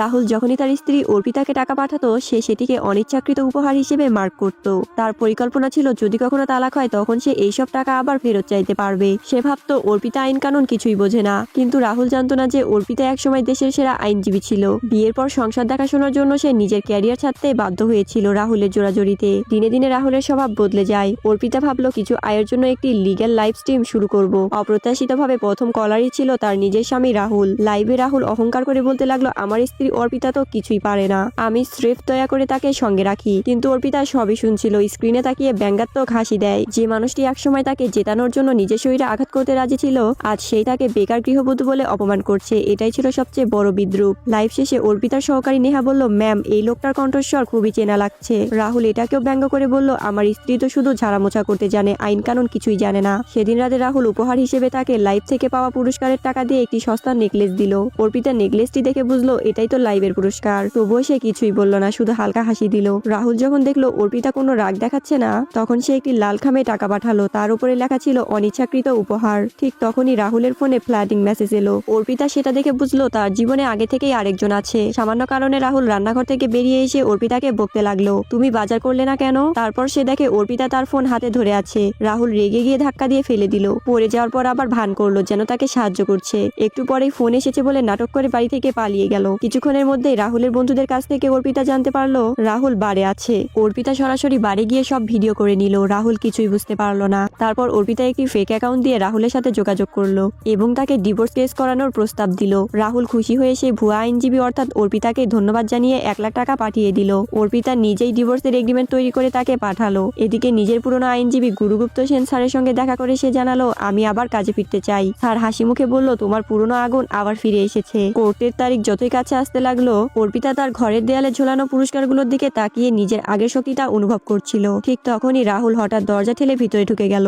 রাহুল যখনই তার স্ত্রী অর্পিতাকে টাকা পাঠাতো সে সেটিকে অনিচ্ছাকৃত উপহার হিসেবে মার্ক করত। তার পরিকল্পনা ছিল যদি কখনো তালাক হয় তখন সে এইসব টাকা আবার ফেরত চাইতে পারবে। সে ভাবতো অর্পিতা আইন কানুন কিছুই বোঝে না, কিন্তু রাহুল জানতো না যে অর্পিতা একসময় দেশের সেরা আইনজীবী ছিল। বিয়ের পর সংসার দেখাশোনার জন্য সে নিজের ক্যারিয়ার ছাড়তে বাধ্য হয়েছিল রাহুলের জোরাজুরিতে। দিনে দিনে রাহুলের স্বভাব বদলে যায়। অর্পিতা ভাবলো কিছু আয়ের জন্য একটি লিগ্যাল লাইভ স্ট্রিম শুরু করব। অপ্রত্যাশিতভাবে প্রথম কলারই ছিল তার নিজের স্বামী রাহুল। লাইভে রাহুল অহংকার করে বলতে লাগলো, আমার স্ত্রী অর্পিতা তো কিছুই পারে না, আমি স্রেফ দয়া করে তাকে সঙ্গে রাখি। কিন্তু অর্পিতা সবই শুনছিল, স্ক্রিনে তাকিয়ে ব্যঙ্গাত্মক হাসি দেয়। যে মানুষটি একসময় তাকে জেতানোর জন্য নিজের শরীরে আঘাত করতে রাজি ছিল আজ সেই তাকে বেকার গৃহবধূ বলে অপমান করছে। এটাই ছিল সবচেয়ে বড় বিদ্রুপ। লাইভ শেষে অর্পিতার সহকারী নেহা বলল, ম্যাম এই লোকটার কণ্ঠস্বর খুবই চেনা লাগছে। রাহুল এটাকেও ব্যঙ্গ করে বলল, আমার স্ত্রী তো শুধু ঝাড়ামোছা করতে জানে, আইন কানুন কিছুই জানে না। সেদিন রাতে রাহুল উপহার হিসেবে তাকে লাইভ থেকে পাওয়া পুরস্কারের টাকা দিয়ে একটি সস্তা নেকলেস দিল। অর্পিতা নেকলেসটি দেখে বুঝলো এটাই তো লাইভের পুরস্কার। তবুও সে কিছুই বলল না, শুধু হালকা হাসি দিল। রাহুল যখন দেখলো অর্পিতা কোনো রাগ দেখাচ্ছে না তখন সে একটি লাল খামে টাকা পাঠালো, তার উপরে লেখা ছিল অনিচ্ছাকৃত উপহার। ঠিক তখনই রাহুলের ফোনে ফ্ল্যাটিং মেসেজ এলো। অর্পিতা সেটা দেখে বুঝলো তার জীবনে আগে থেকেই আরেকজন আছে। সামান্য কারণে রাহুল রান্নাঘর থেকে বেরিয়ে এসে অর্পিতাকে বকতে লাগলো, তুমি বাজার করলে না কেন? তারপর সে দেখে অর্পিতা তার ফোন হাতে ধরে আছে। রাহুল রেগে গিয়ে ধাক্কা দিয়ে ফেলে দিল। পড়ে যাওয়ার পর আবার ভান করলো যেন তাকে সাহায্য করছে। একটু পরেই ফোন এসেছে বলে নাটক করে বাড়ি থেকে পালিয়ে গেল। কিছুক্ষণের মধ্যেই রাহুলের বন্ধুদের কাছ থেকে অর্পিতা জানতে পারলো রাহুল বারে আছে। অর্পিতা সরাসরি বাড়ি গিয়ে সব ভিডিও করে নিল। রাহুল কিছুই বুঝতে পারলো না। তারপর অর্পিতা একটি ফেক অ্যাকাউন্ট দিয়ে রাহুলের সাথে যোগাযোগ করলো এবং তাকে ডিভোর্স কেস করানোর প্রস্তাব দিল। রাহুল খুশি হয়ে সেই ভুয়া আইনজীবী অর্থাৎ অর্পিতাকে ধন্যবাদ জানিয়ে 1 লাখ টাকা পাঠিয়ে দিল। অর্পিতা নিজেই ডিভোর্সের এগ্রিমেন্ট তৈরি করে তাকে পাঠালো। এদিকে নিজের পুরনো আইনজীবী গুরুগুপ্ত সেন স্যারের সঙ্গে দেখা করে সে জানালো, আমি আবার কাজে ফিরতে চাই। স্যার হাসি মুখে বলল, তোমার পুরনো আগুন আবার ফিরে এসেছে। কোর্টের তারিখ যতই কাছে আসতে লাগলো অর্পিতা তার ঘরের দেয়ালে ঝোলানো পুরস্কারগুলোর দিকে তাকিয়ে নিজের আগের শক্তিটা অনুভব করছিল। ঠিক তখনই রাহুল হঠাৎ দরজা ঠেলে ভিতরে ঢুকে গেল।